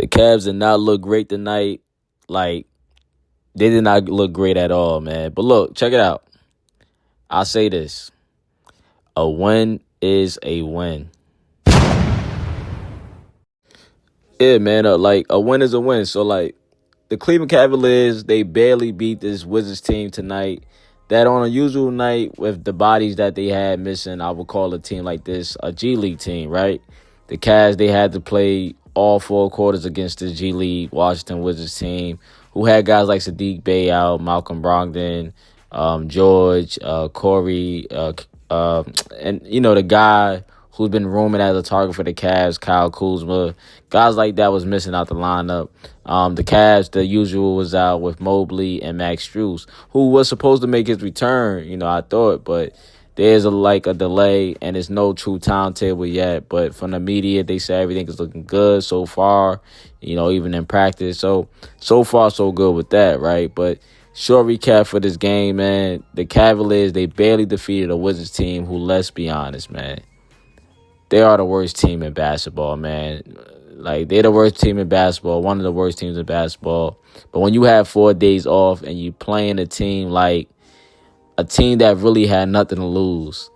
The Cavs did not look great tonight. Like, they did not look great at all, man. But look, check it out. I'll say this. A win is a win. Yeah, man. Like, a win is a win. So, like, the Cleveland Cavaliers, they barely beat this Wizards team tonight. That on a usual night with the bodies that they had missing, I would call a team like this a G League team, right? The Cavs, they had to play all four quarters against the G League Washington Wizards team, who had guys like Sadiq Bey out, Malcolm Brogdon, George, Corey, and, the guy who's been roaming as a target for the Cavs, Kyle Kuzma. Guys like that was missing out the lineup. The Cavs, the usual, was out with Mobley and Max Strus, who was supposed to make his return, I thought, but there's a delay, and there's no true timetable yet. But from the media, they say everything is looking good so far, even in practice. So far, so good with that, right? But short recap for this game, man. The Cavaliers, they barely defeated a Wizards team who, let's be honest, man, they are the worst team in basketball, man. Like, they're the worst team in basketball, one of the worst teams in basketball. But when you have 4 days off and you playing a team like a team that really had nothing to lose,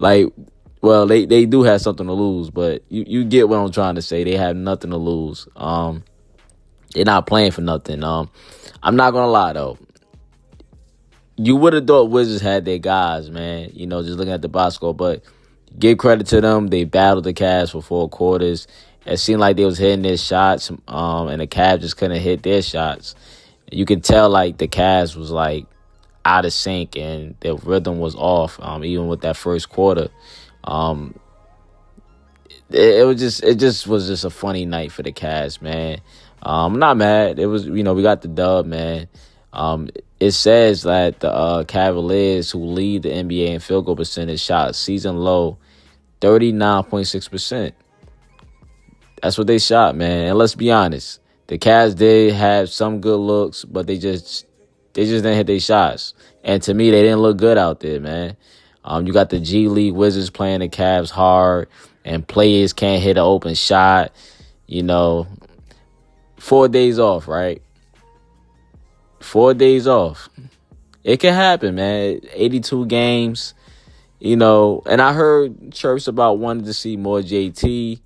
they do have something to lose, but you get what I'm trying to say. They have nothing to lose. They're not playing for nothing. I'm not going to lie, though. You would have thought Wizards had their guys, man, just looking at the box score, but give credit to them. They battled the Cavs for 4 quarters. It seemed like they was hitting their shots, and the Cavs just couldn't hit their shots. You could tell, the Cavs was, out of sync, and their rhythm was off, even with that first quarter. It just was a funny night for the Cavs, man. I'm not mad. It was, we got the dub, man. It says that the Cavaliers, who lead the NBA in field goal percentage, shot season low 39.6%. That's what they shot, man. And let's be honest, the Cavs did have some good looks, but they just didn't hit their shots. And to me, they didn't look good out there, man. You got the G League Wizards playing the Cavs hard, and players can't hit an open shot. 4 days off, right? 4 days off. It can happen, man. 82 games, and I heard chirps about wanting to see more JT.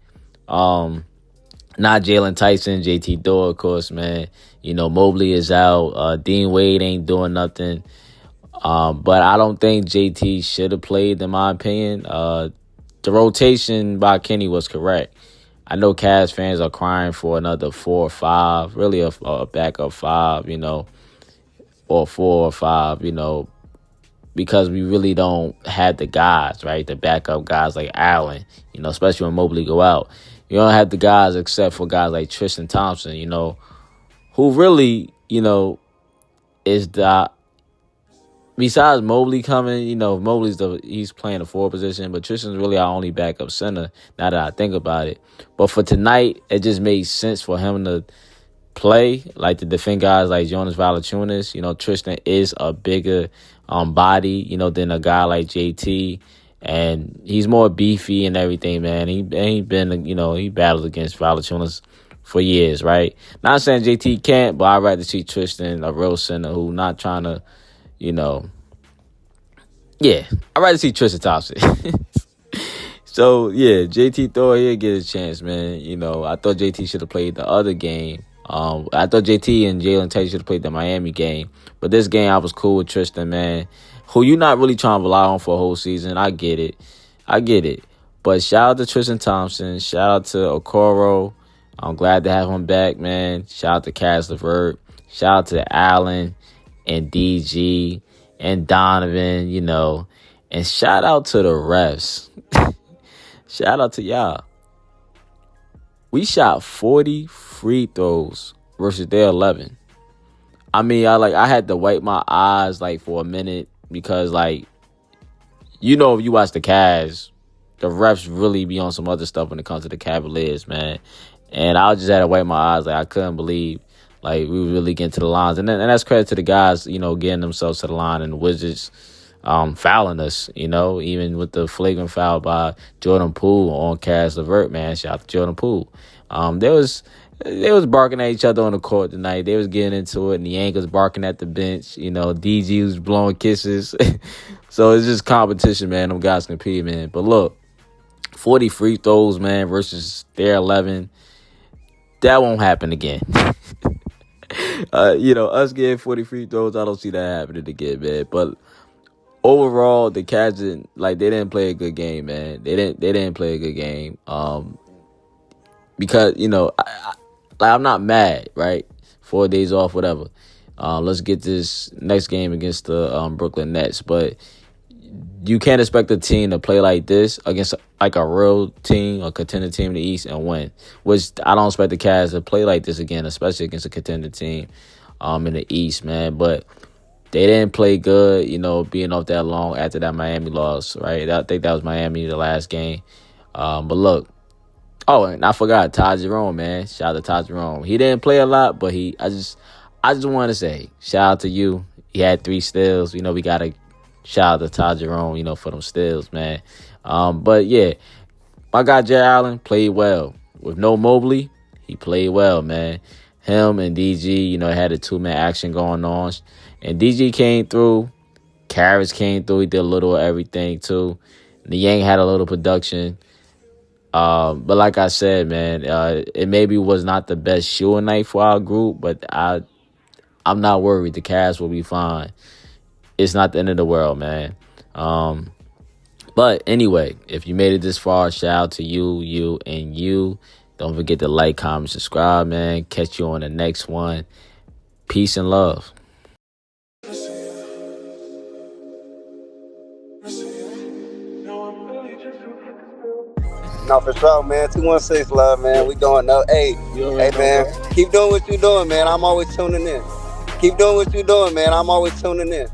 Not Jalen Tyson, JT Thor, of course, man. Mobley is out. Dean Wade ain't doing nothing. But I don't think JT should have played, in my opinion. The rotation by Kenny was correct. I know Cavs fans are crying for another 4 or 5, really a backup 5, or 4 or 5, because we really don't have the guys, right? The backup guys like Allen, especially when Mobley go out. You don't have the guys except for guys like Tristan Thompson, who really, is the, besides Mobley coming, he's playing the 4 position, but Tristan's really our only backup center, now that I think about it. But for tonight, it just made sense for him to play, to defend guys like Jonas Valanciunas. Tristan is a bigger body, than a guy like JT. And he's more beefy and everything, man. He ain't been, he battled against Valanciunas for years, right? Not saying JT can't, but I'd rather see Tristan, a real center who not trying to, I'd rather see Tristan Thompson. So, yeah, JT Thor, he'll get a chance, man. I thought JT should have played the other game. I thought JT and Jalen Tate should have played the Miami game. But this game, I was cool with Tristan, man, who you're not really trying to rely on for a whole season. I get it. But shout out to Tristan Thompson. Shout out to Okoro. I'm glad to have him back, man. Shout out to Cass LeVert. Shout out to Allen and DG and Donovan, And shout out to the refs. Shout out to y'all. We shot 40 free throws versus their 11. I mean, I had to wipe my eyes for a minute because if you watch the Cavs, the refs really be on some other stuff when it comes to the Cavaliers, man. And I just had to wipe my eyes. I couldn't believe we were really getting to the lines. And that's credit to the guys, getting themselves to the line, and the Wizards fouling us, even with the flagrant foul by Jordan Poole on Cass LeVert, man. Shout out to Jordan Poole. They was barking at each other on the court tonight. They was getting into it, and the Yank was barking at the bench. DG was blowing kisses. So it's just competition, man. Them guys compete, man. But look, 40 free throws, man, versus their 11. That won't happen again. Us getting 40 free throws, I don't see that happening again, man. But overall, the Cavs they didn't play a good game, man. They didn't play a good game. Because I'm not mad, right? 4 days off, whatever. Let's get this next game against the Brooklyn Nets. But you can't expect a team to play like this against like a real team, a contender team in the East, and win. Which I don't expect the Cavs to play like this again, especially against a contender team in the East, man. But they didn't play good, being off that long after that Miami loss, right? I think that was Miami the last game. But look. Oh, and I forgot Ty Jerome, man. Shout out to Ty Jerome. He didn't play a lot, but I just want to say, shout out to you. He had 3 steals. We got to shout out to Ty Jerome, for them steals, man. But, yeah, my guy Jared Allen played well. With no Mobley, he played well, man. Him and DG, had a 2-man action going on. And DG came through. Karras came through. He did a little of everything, too. The Yank had a little production. But like I said, man, it maybe was not the best shooting night for our group, but I'm not worried. The Cavs will be fine. It's not the end of the world, man. But anyway, if you made it this far, shout out to you, and you. Don't forget to like, comment, subscribe, man. Catch you on the next one. Peace and love. No, for sure, man. 216 love, man. We going up. Hey, man. Keep doing what you're doing, man. I'm always tuning in. Keep doing what you're doing, man. I'm always tuning in.